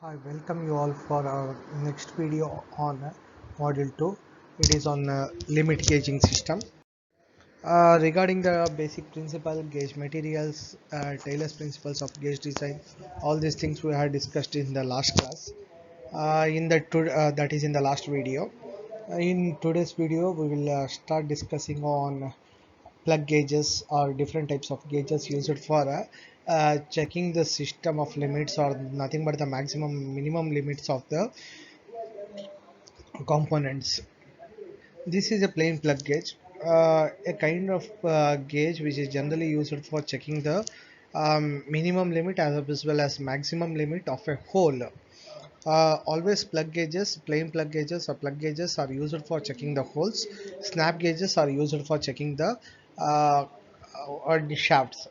Hi, welcome you all for our next video on Module 2. It is on limit gauging system. Regarding the basic principle, gauge materials, Taylor's principles of gauge design, all these things we had discussed in the last class. That is in the last video. In today's video, we will start discussing on plug gauges or different types of gauges used for checking the system of limits or nothing but the maximum minimum limits of the components. This is a plain plug gauge, a kind of gauge which is generally used for checking the minimum limit as well as maximum limit of a hole. Always plug gauges, plain plug gauges or plug gauges are used for checking the holes. Snap gauges are used for checking the or the shafts.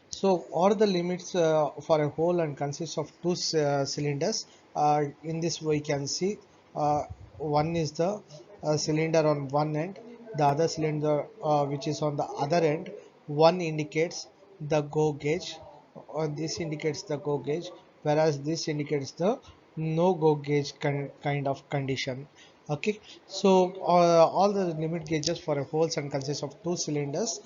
So all the limits for a hole and consists of two cylinders. In this we can see one is the cylinder on one end, the other cylinder which is on the other end. One indicates the go gauge, or this indicates the go gauge, whereas this indicates the no go gauge kind of condition. Okay, so all the limit gauges for a holes and consists of two cylinders,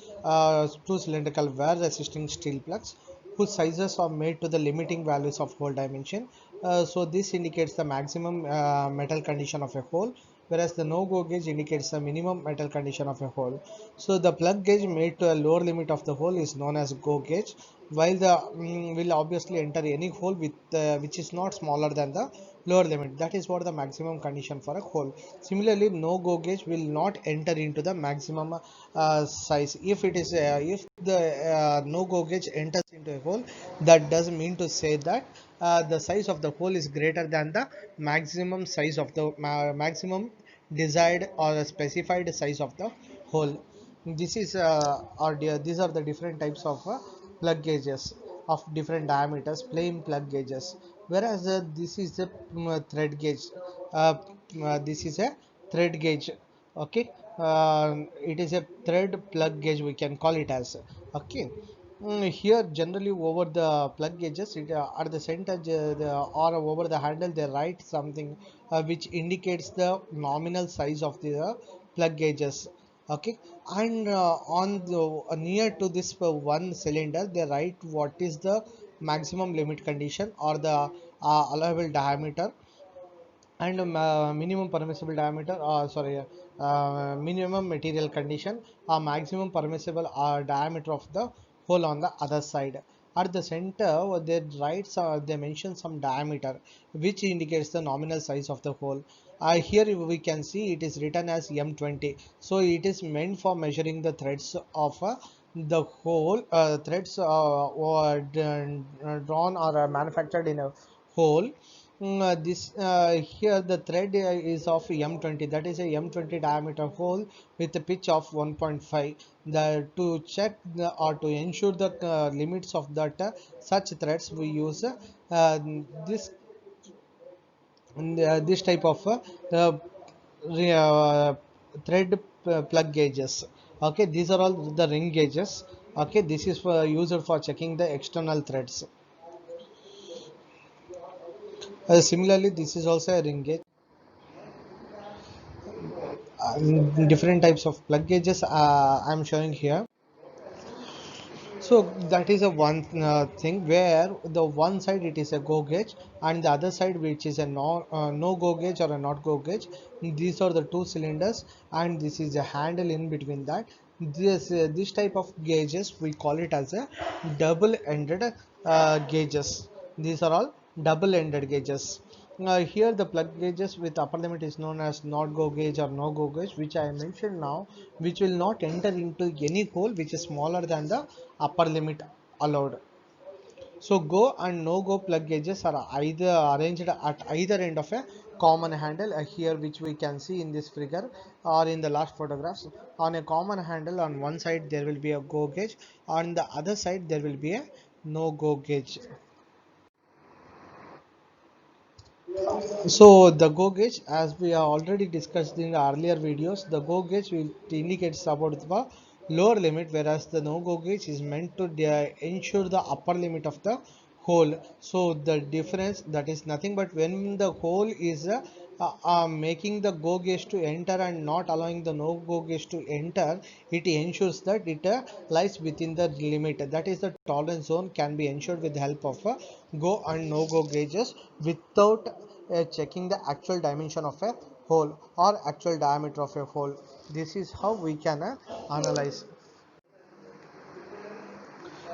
two cylindrical wear resisting steel plugs whose sizes are made to the limiting values of hole dimension. So this indicates the maximum metal condition of a hole, whereas the no go gauge indicates the minimum metal condition of a hole. So the plug gauge made to a lower limit of the hole is known as go gauge, while the will obviously enter any hole with which is not smaller than the lower limit. That is what the maximum condition for a hole. Similarly, no go gauge will not enter into the maximum size. If it is if the no go gauge enters into a hole, that does mean to say that the size of the hole is greater than the maximum size of the maximum desired or specified size of the hole. This is these are the different types of plug gauges of different diameters, plain plug gauges, whereas this is a thread gauge. This is a thread gauge. Okay, it is a thread plug gauge, we can call it as. Okay. Here generally over the plug gauges, at the center or over the handle they write something which indicates the nominal size of the plug gauges. Okay, and on the near to this one cylinder they write what is the maximum limit condition or the allowable diameter and minimum permissible diameter, minimum material condition, maximum permissible diameter of the hole on the other side. At the center they write they mention some diameter which indicates the nominal size of the hole. Here we can see it is written as M20, so it is meant for measuring the threads of the hole, threads or drawn or manufactured in a hole. This here the thread is of M20, that is a M20 diameter hole with a pitch of 1.5. To check or to ensure the limits of that such threads we use this this type of uh, thread plug gauges. Okay, these are all the ring gauges. Okay, this is for used for checking the external threads. Similarly, this is also a ring gauge. Different types of plug gauges I'm showing here. So that is a one thing where the one side it is a go gauge and the other side which is a no go gauge or a not go gauge. These are the two cylinders and this is a handle in between that. This type of gauges we call it as a double ended gauges. These are all double ended gauges. Here the plug gauges with upper limit is known as not go gauge or no go gauge, which I mentioned now, which will not enter into any hole which is smaller than the upper limit allowed. So go and no go plug gauges are either arranged at either end of a common handle, here which we can see in this figure or in the last photographs. On a common handle, on one side there will be a go gauge, on the other side there will be a no go gauge. So the go gauge, as we have already discussed in the earlier videos, the go gauge will indicates about the lower limit, whereas the no go gauge is meant to ensure the upper limit of the hole. So the difference, that is nothing but when the hole is making the go gauge to enter and not allowing the no go gauge to enter, it ensures that it lies within the limit. That is, the tolerance zone can be ensured with the help of go and no go gauges without checking the actual dimension of a hole or actual diameter of a hole. This is how we can analyze.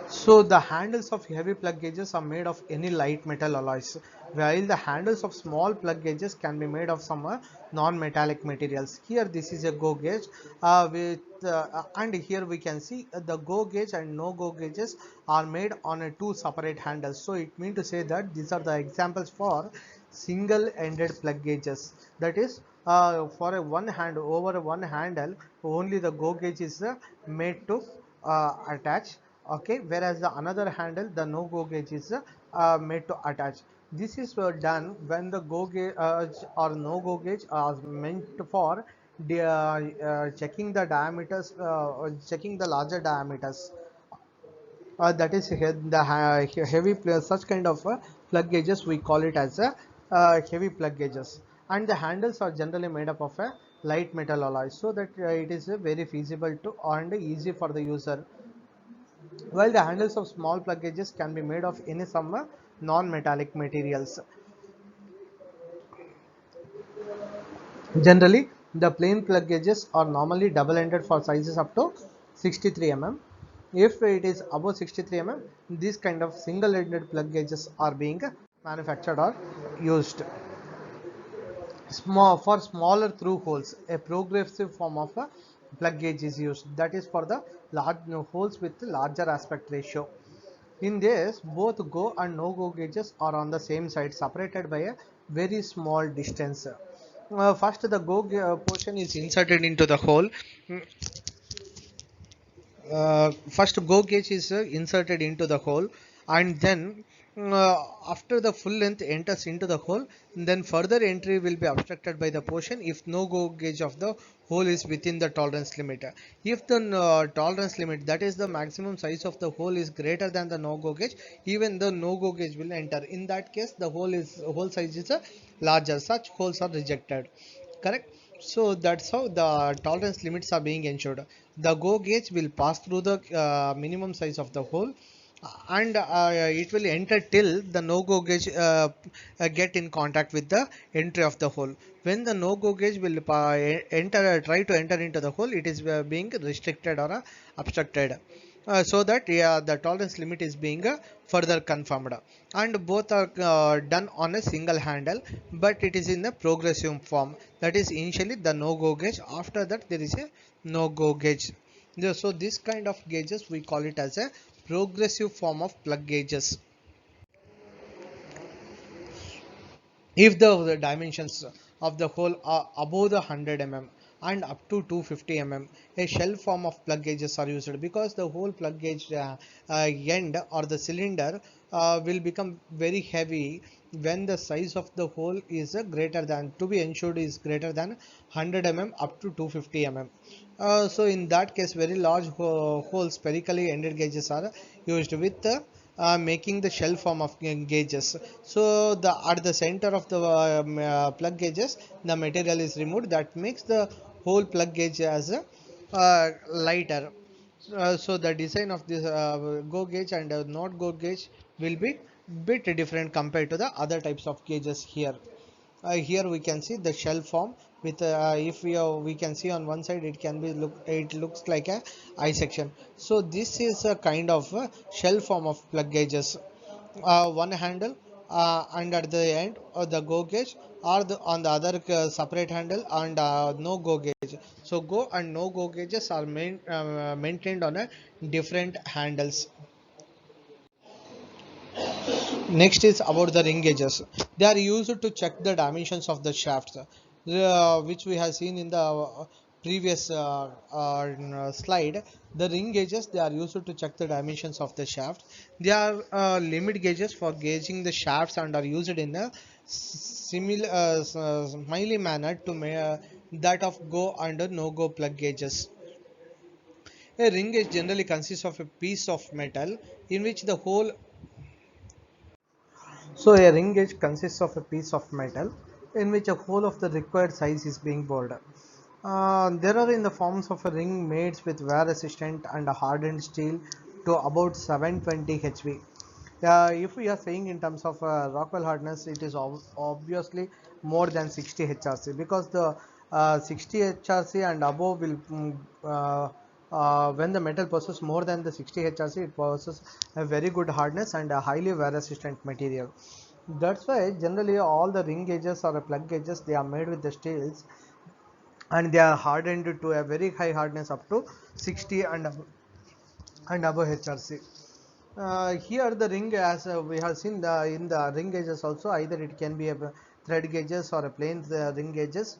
So the handles of heavy plug gauges are made of any light metal alloys, while the handles of small plug gauges can be made of some non-metallic materials. Here this is a go gauge and here we can see the go gauge and no go gauges are made on two separate handles. So it means to say that these are the examples for single-ended plug gauges. That is, for a one hand over a one handle, only the go gauge is made to attach, okay, whereas the another handle, the no go gauge is made to attach. This is done when the go gauge or no go gauge are meant for checking the diameters, checking the larger diameters. That is the heavy such kind of plug gauges, we call it as a heavy plug gauges, and the handles are generally made up of a light metal alloy, so that it is very feasible to and easy for the user, while the handles of small plug gauges can be made of any some non-metallic materials. Generally, the plain plug gauges are normally double-ended for sizes up to 63 mm. If it is above 63 mm, these kind of single-ended plug gauges are being manufactured or used. For smaller through holes, a progressive form of a plug gauge is used. That is for the large holes with larger aspect ratio. In this, both go and no go gauges are on the same side, separated by a very small distance. First, the go portion is inserted into the hole. First, go gauge is inserted into the hole, and then after the full length enters into the hole, then further entry will be obstructed by the portion if no go gauge of the hole is within the tolerance limit. If the tolerance limit, that is the maximum size of the hole, is greater than the no go gauge, even the no go gauge will enter. In that case, the hole size is larger. Such holes are rejected, correct? So that's how the tolerance limits are being ensured. The go gauge will pass through the minimum size of the hole, and it will enter till the no go gauge get in contact with the entry of the hole. When the no go gauge will try to enter into the hole, it is being restricted or obstructed, so that, yeah, the tolerance limit is being further confirmed, and both are done on a single handle, but it is in a progressive form. That is, initially the no go gauge, after that there is a no go gauge. So this kind of gauges we call it as a progressive form of plug gauges. If the dimensions of the hole are above the 100 mm and up to 250 mm, a shell form of plug gauges are used, because the whole plug gauge end or the cylinder will become very heavy when the size of the hole is greater than, to be ensured, is greater than 100 mm up to 250 mm. So in that case, very large holes, spherically ended gauges are used with making the shell form of gauges. So the at the center of the plug gauges, the material is removed, that makes the whole plug gauge as a lighter. So the design of this go gauge and not go gauge will be bit different compared to the other types of gauges here. Here we can see the shell form with if we can see on one side, it can be it looks like a I section. So this is a kind of shell form of plug gauges. One handle, and at the end of the go gauge, or on the other separate handle, and no go gauge. So go and no go gauges are maintained on a different handles. Next is about the ring gauges. They are used to check the dimensions of the shafts, which we have seen in the previous slide. The ring gauges, they are used to check the dimensions of the shaft. They are limit gauges for gauging the shafts and are used in a similar smiley manner to that of go and no go plug gauges. A ring gauge generally consists of a piece of metal in which the whole So a ring gauge consists of a piece of metal in which a hole of the required size is being bored. There are in the forms of a ring made with wear resistant and hardened steel to about 720 HV. If we are saying in terms of Rockwell hardness, it is obviously more than 60 HRC, because the 60 HRC and above will when the metal possesses more than the 60 HRC, it possesses a very good hardness and a highly wear resistant material. That's why generally all the ring gauges or plug gauges, they are made with the steels and they are hardened to a very high hardness up to 60 and above HRC. Here the ring, as we have seen in the ring gauges also, either it can be a thread gauges or a plain ring gauges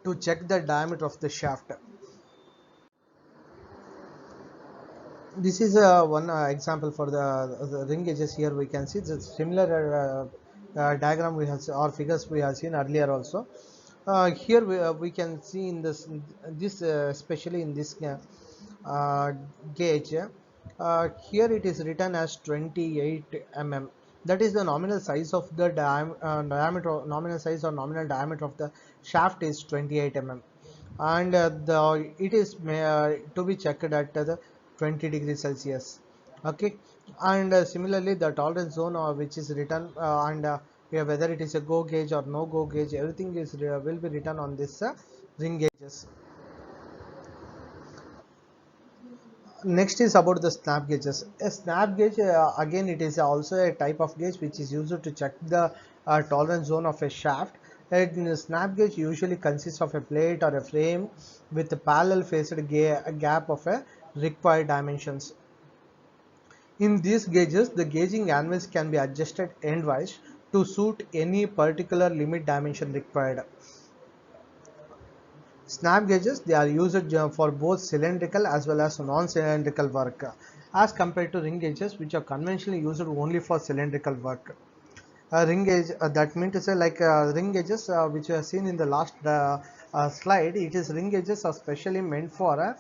to check the diameter of the shaft. This is one example for the ring gauges. Here we can see the similar diagram we have or figures we have seen earlier also. Here we can see in this especially in this uh, gauge, here it is written as 28 mm. That is the nominal size of the diameter, nominal size or nominal diameter of the shaft is 28 mm, and it is to be checked at the 20 degrees Celsius. Okay, and similarly the tolerance zone which is written and yeah, whether it is a go gauge or no go gauge, everything is will be written on this ring gauges. Next is about the snap gauges. A snap gauge, again, it is also a type of gauge which is used to check the tolerance zone of a shaft. A snap gauge usually consists of a plate or a frame with a parallel faced gap of a required dimensions. In these gauges, the gauging anvils can be adjusted endwise to suit any particular limit dimension required. Snap gauges, they are used for both cylindrical as well as non-cylindrical work, as compared to ring gauges which are conventionally used only for cylindrical work. Ring gauge, that means to say, like ring gauges which we have seen in the last slide, it is ring gauges are specially meant for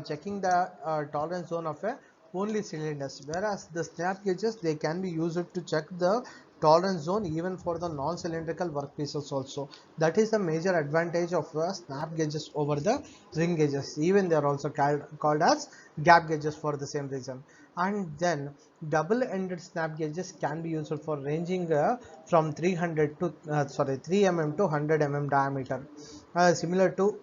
checking the tolerance zone of only cylinders, whereas the snap gauges, they can be used to check the tolerance zone even for the non-cylindrical workpieces also. That is the major advantage of snap gauges over the ring gauges. Even they are also called as gap gauges for the same reason. And then double-ended snap gauges can be used for ranging from 300 to 3 mm to 100 mm diameter. Similar to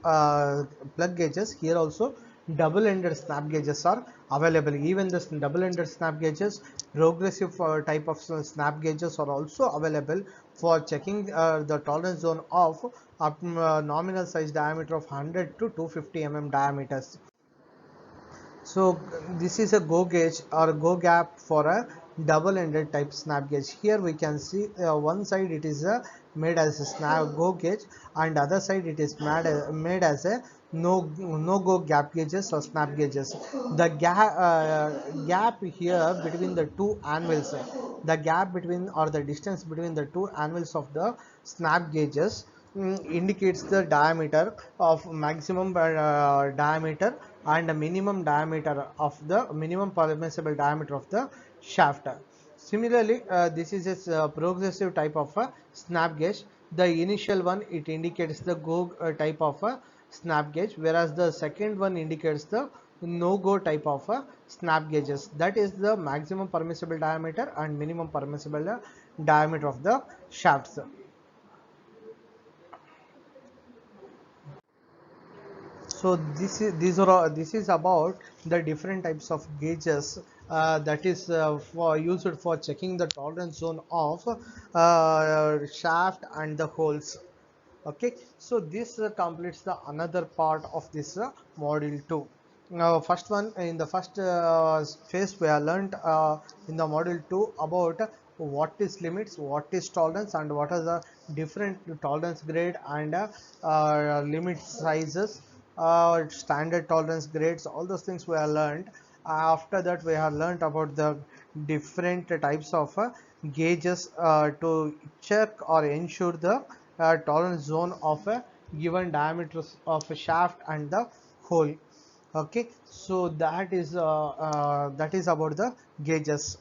plug gauges, here also double-ended snap gauges are available. Even the double-ended snap gauges, progressive type of snap gauges are also available for checking the tolerance zone of nominal size diameter of 100 to 250 mm diameters. So this is a go gauge or go gap for a double-ended type snap gauge. Here we can see one side it is made as a snap go gauge, and other side it is made as a no go gap gauges or snap gauges. The gap here between the two anvils, the gap between or the distance between the two anvils of the snap gauges indicates the diameter of maximum diameter and the minimum diameter of the minimum permissible diameter of the shaft. Similarly, this is a progressive type of a snap gauge. The initial one, it indicates the go type of a snap gauge, whereas the second one indicates the no go type of a snap gauges. That is the maximum permissible diameter and minimum permissible diameter of the shafts. So this is about the different types of gauges that is for used for checking the tolerance zone of shaft and the holes. Okay, so this completes the another part of this module 2. Now, first one in the first phase, we have learned in the module 2 about what is limits, what is tolerance, and what are the different tolerance grade and limit sizes, standard tolerance grades. All those things we have learned. After that, we have learned about the different types of gauges to check or ensure the tolerance zone of a given diameter of a shaft and the hole. Okay, so that is about the gauges.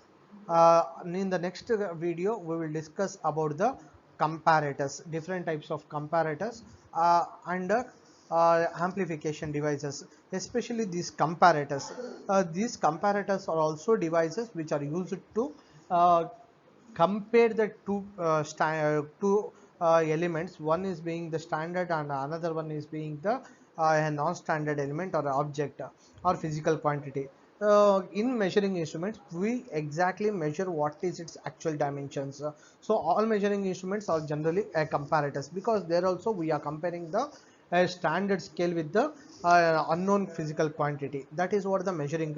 In the next video we will discuss about the comparators, different types of comparators and amplification devices, especially these comparators are also devices which are used to uh, compare the two elements. One is being the standard and another one is being the non-standard element or object or physical quantity. In measuring instruments we exactly measure what is its actual dimensions. So all measuring instruments are generally comparators, because there also we are comparing the standard scale with the unknown physical quantity. That is what the measuring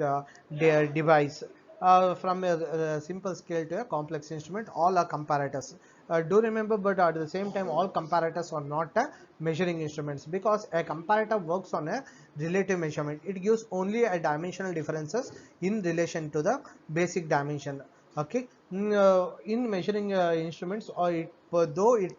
device. From a simple scale to a complex instrument, all are comparators. Do remember, but at the same time, all comparators are not measuring instruments, because a comparator works on a relative measurement. It gives only a dimensional differences in relation to the basic dimension. Okay, in measuring instruments, or though it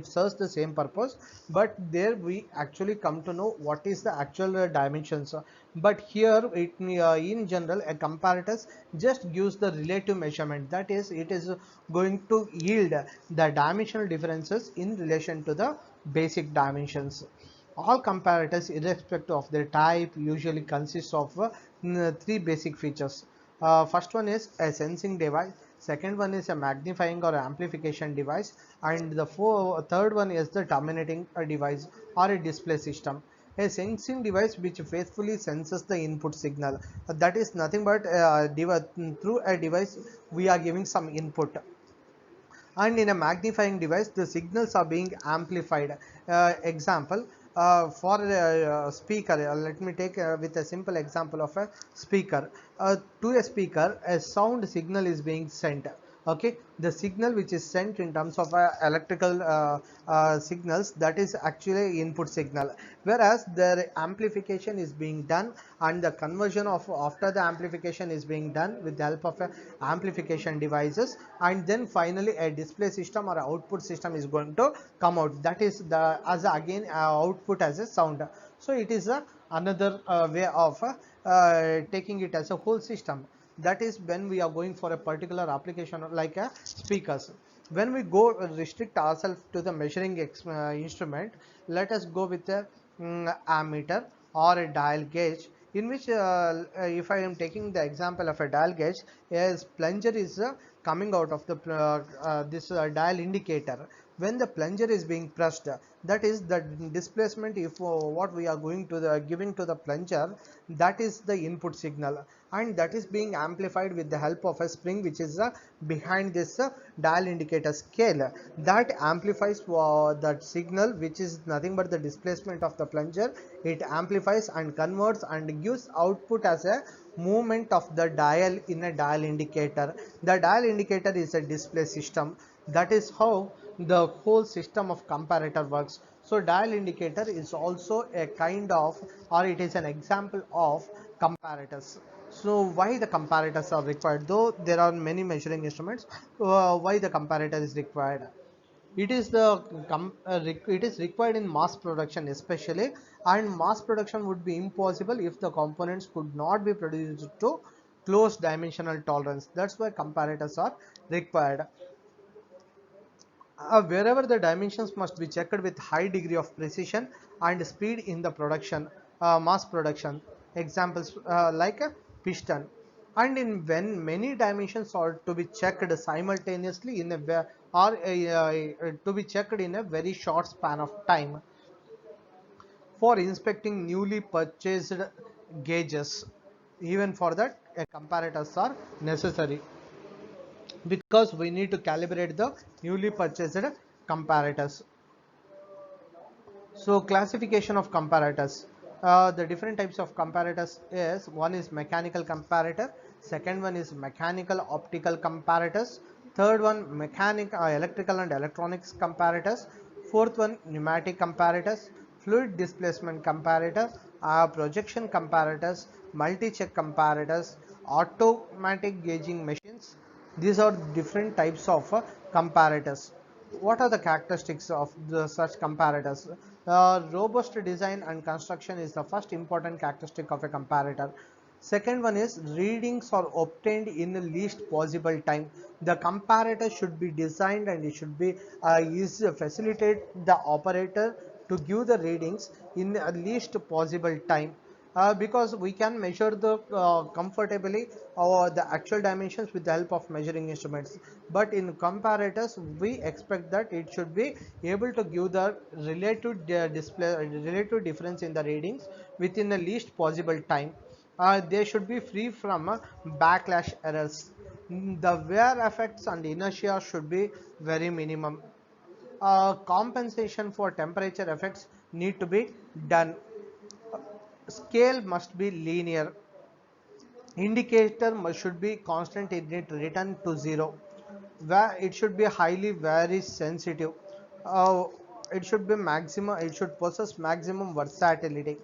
serves the same purpose, but there we actually come to know what is the actual dimensions. But here in general a comparator just gives the relative measurement, that is it is going to yield the dimensional differences in relation to the basic dimensions. All comparators, irrespective of their type, usually consist of three basic features. First one is a sensing device, second one is a magnifying or amplification device, and the third one is the terminating device or a display system. A sensing device which faithfully senses the input signal, that is nothing but through a device we are giving some input, and in a magnifying device the signals are being amplified. Example, for a speaker, let me take with a simple example of a speaker. To a speaker a sound signal is being sent. Okay, the signal which is sent in terms of electrical signals, that is actually input signal, whereas the amplification is being done and the conversion of after the amplification is being done with the help of amplification devices, and then finally a display system or output system is going to come out, that is the as again output as a sound. So it is another way of taking it as a whole system. That is when we are going for a particular application like a speakers. When we go restrict ourselves to the measuring instrument, let us go with a ammeter or a dial gauge, in which if I am taking the example of a dial gauge, as plunger is coming out of the this dial indicator. When the plunger is being pressed, that is the displacement, if what we are going to the giving to the plunger, that is the input signal, and that is being amplified with the help of a spring which is behind this dial indicator scale, that amplifies that signal, which is nothing but the displacement of the plunger. It amplifies and converts and gives output as a movement of the dial in a dial indicator. The dial indicator is a display system. That is how the whole system of comparator works. So dial indicator is also a kind of, or it is an example of comparators. So why the comparators are required? Though there are many measuring instruments, why the comparator is required? It is it is required in mass production especially, and mass production would be impossible if the components could not be produced to close dimensional tolerance. That's why comparators are required. Wherever the dimensions must be checked with high degree of precision and speed in the production, mass production. Examples like a piston. And in when many dimensions are to be checked simultaneously in a or to be checked in a very short span of time. For inspecting newly purchased gauges, even for that comparators are necessary, because we need to calibrate the newly purchased comparators. So classification of comparators. The different types of comparators is, one is mechanical comparator, second one is mechanical optical comparators, third one mechanical electrical and electronics comparators, fourth one pneumatic comparators, fluid displacement comparator, projection comparators, multi-check comparators, automatic gauging machines. These are different types of comparators. What are the characteristics of such comparators? Robust design and construction is the first important characteristic of a comparator. Second one is readings are obtained in the least possible time. The comparator should be designed and it should be facilitate the operator to give the readings in the least possible time. Because we can measure the comfortably the actual dimensions with the help of measuring instruments, but in comparators we expect that it should be able to give the relative display relative difference in the readings within the least possible time. They should be free from backlash errors. The wear effects and inertia should be very minimum. Compensation for temperature effects need to be done. Scale must be linear. Indicator should be constant in it return to zero. Where it should be highly very sensitive. uh, it should be maximum, it should possess maximum versatility,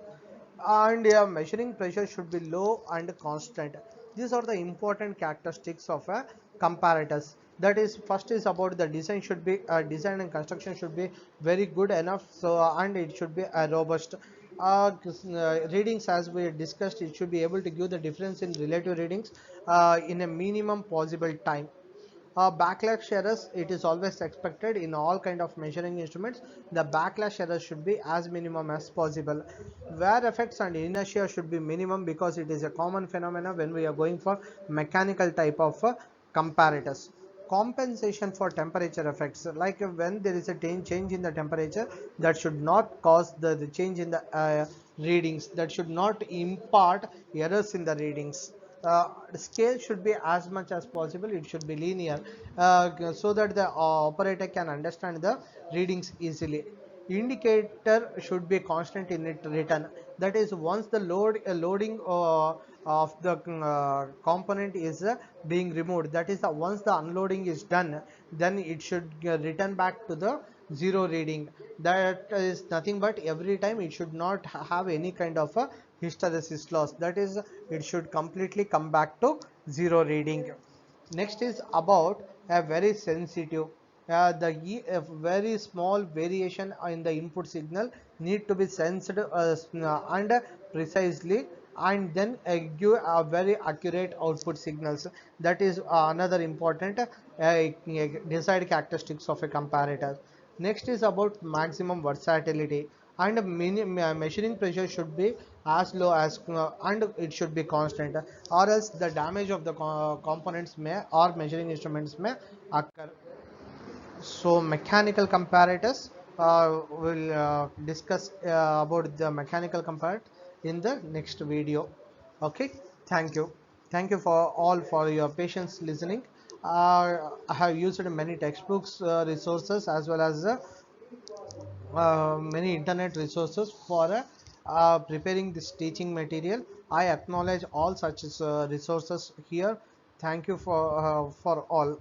and measuring pressure should be low and constant. These are the important characteristics of a comparators. That is, first is about the design should be design and construction should be very good enough, so and it should be robust. Readings, as we discussed, it should be able to give the difference in relative readings in a minimum possible time. Backlash errors, it is always expected in all kind of measuring instruments. The backlash errors should be as minimum as possible. Wear effects and inertia should be minimum because it is a common phenomena when we are going for mechanical type of comparators. Compensation for temperature effects, like when there is a change in the temperature, that should not cause the change in the readings, that should not impart errors in the readings. The scale should be as much as possible, it should be linear, so that the operator can understand the readings easily. Indicator should be constant in its return. That is, once the loading of the component is being removed, that is, once the unloading is done, then it should return back to the zero reading. That is nothing but every time it should not have any kind of a hysteresis loss. That is, it should completely come back to zero reading. Next is about a very sensitive. A very small variation in the input signal need to be sensed and precisely, and then give a very accurate output signals. That is another important desired characteristics of a comparator. Next is about maximum versatility, and measuring pressure should be as low as and it should be constant, or else the damage of the components may or measuring instruments may occur. So mechanical comparators, will discuss about the mechanical comparator in the next video. Okay, thank you. Thank you for all for your patience listening. I have used many textbooks, resources, as well as many internet resources for preparing this teaching material. I acknowledge all such resources here. Thank you for all.